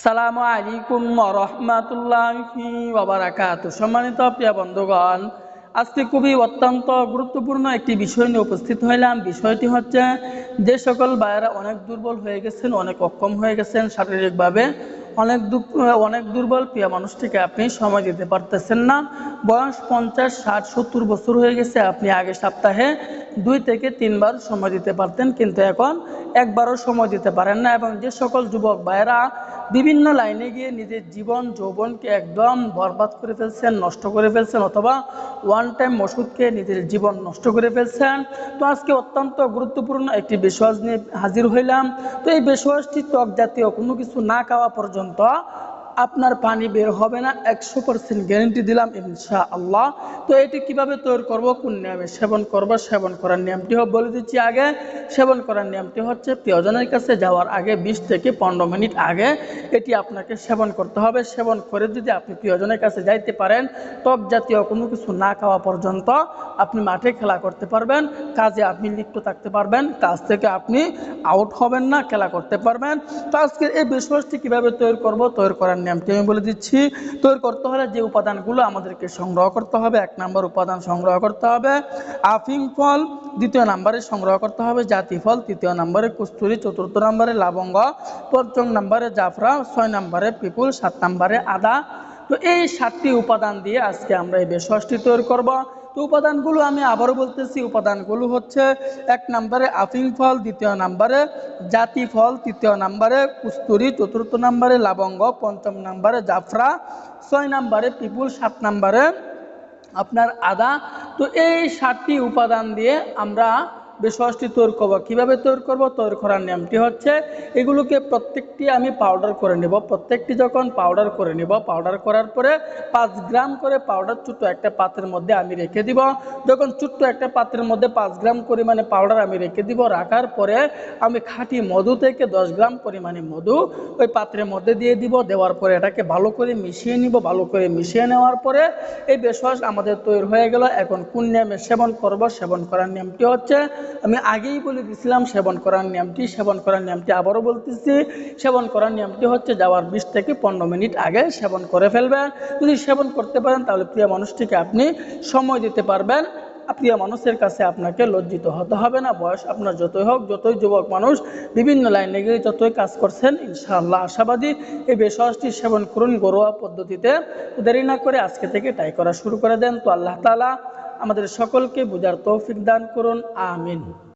আসসালামু আলাইকুম ওয়া রাহমাতুল্লাহি ওয়া বারাকাতুহু। সম্মানিত প্রিয় বন্ধুগণ, আজকে খুবই অত্যন্ত গুরুত্বপূর্ণ একটি বিষয় নিয়ে উপস্থিত হইলাম। বিষয়টি হচ্ছে, যে সকল ভাইয়েরা অনেক দুর্বল হয়ে গেছেন, অনেক অক্ষম হয়ে গেছেন শারীরিকভাবে, অনেক দুর্বল প্রিয় মানুষটিকে আপনি সময় দিতে পারতেছেন না। বয়স 50, 60, 70 বছর হয়ে গেছে। আপনি আগে সপ্তাহে 2 থেকে 3 বার সময় দিতে পারতেন, কিন্তু এখন একবারও সময় দিতে পারেন না। এবং যে সকল যুবক ভাইয়েরা বিভিন্ন লাইনে গিয়ে নিজের জীবন যৌবনকে একদম বরবাদ করে ফেলছেন, নষ্ট করে ফেলছেন, অথবা ওয়ান টাইম ওষুধকে নিজের জীবন নষ্ট করে ফেলছেন, তো আজকে অত্যন্ত গুরুত্বপূর্ণ একটি বেশওয়াজ নিয়ে হাজির হইলাম। তো এই বেশওয়াজটি টক জাতীয় কোনো কিছু না খাওয়া পর্যন্ত আপনার পানি বের হবে না, 100% গ্যারেন্টি দিলাম ইনশাআল্লাহ। তো এটি কিভাবে তৈরি করব, কোন নিয়মে সেবন করব, সেবন করার নিয়মটি বলে দিচ্ছি। আগে সেবন করার নিয়মটি হচ্ছে, প্রিয়জনের কাছে যাওয়ার আগে 20 থেকে 15 মিনিট আগে এটি আপনাকে সেবন করতে হবে। সেবন করে যদি আপনি প্রিয়জনের কাছে যাইতে পারেন, টক জাতীয় কোনো কিছু না খাওয়া পর্যন্ত আপনি মাঠে খেলা করতে পারবেন, কাজে আপনি লিপ্ত থাকতে পারবেন, কাজ থেকে আপনি আউট হবেন না, খেলা করতে পারবেন। তো আজকে এই বেশওয়াজটি কীভাবে তৈরি করব, তৈরি করার নিয়মটি আমি বলে দিচ্ছি। তৈরি করতে হলে যে উপাদানগুলো আমাদেরকে সংগ্রহ করতে হবে, 1 নম্বর উপাদান সংগ্রহ করতে হবে আফিং ফল, 2য় নম্বরে সংগ্রহ করতে হবে জাতি ফল, 3য় নম্বরে কস্তুরী, 4র্থ নম্বরে লবঙ্গ, 5ম নম্বরে জাফরান, 6 নম্বরে পিপুল, 7 নম্বরে আদা। তো এই 7টি উপাদান দিয়ে আজকে আমরা এই বেশওয়াজটি তৈরি করব। তো উপাদানগুলো আমি আবারও বলতেছি। উপাদানগুলো হচ্ছে, 1 নম্বরে আফিং ফল, 2য় নম্বরে জাতি ফল, 3য় নম্বরে কস্তুরী, 4র্থ নম্বরে লবঙ্গ, 5ম নম্বরে জাফরা, 6 নম্বরে পিপুল, 7 নম্বরে আপনার আদা। তো এই 7টি উপাদান দিয়ে আমরা বেশওয়াজটি তৈরি করব। কীভাবে তৈরি করব, তৈরি করার নিয়মটি হচ্ছে, এগুলোকে প্রত্যেকটি আমি পাউডার করে নেব। প্রত্যেকটি যখন পাউডার করে নেব, পাউডার করার পরে 5 গ্রাম করে পাউডার ছোট্ট একটা পাত্রের মধ্যে আমি রেখে দিব। যখন ছোট্ট একটা পাত্রের মধ্যে 5 গ্রাম পরিমাণে পাউডার আমি রেখে দিব, রাখার পরে আমি খাঁটি মধু থেকে 10 গ্রাম পরিমাণে মধু ওই পাত্রের মধ্যে দিয়ে দিব। দেওয়ার পরে এটাকে ভালো করে মিশিয়ে নিব। ভালো করে মিশিয়ে নেওয়ার পরে এই বেশওয়াজ আমাদের তৈরি হয়ে গেল। এখন কোন নিয়মে সেবন করব, সেবন করার নিয়মটি হচ্ছে, আমি আগেই বলে দিয়েছিলাম সেবন করার নিয়মটি। সেবন করার নিয়মটি আবারও বলতেছি। সেবন করার নিয়মটি হচ্ছে, যাওয়ার 20 থেকে 15 মিনিট আগে সেবন করে ফেলবেন। যদি সেবন করতে পারেন, তাহলে প্রিয় মানুষটিকে আপনি সময় দিতে পারবেন। প্রিয় মানুষের কাছে আপনাকে লজ্জিত হতে হবে না। বয়স আপনার যতই হোক, যতই যুবক মানুষ, বিভিন্ন লাইনে গিয়ে যতই কাজ করছেন, ইনশাআল্লাহ আশাবাদী এই বেশওয়াজটি সেবন করুন ঘরোয়া পদ্ধতিতে। দেরি না করে আজকে থেকে ট্রাই করা শুরু করে দেন। তো আল্লাহ তাআলা আমাদের সকলকে বুঝার তৌফিক দান করুন, আমিন।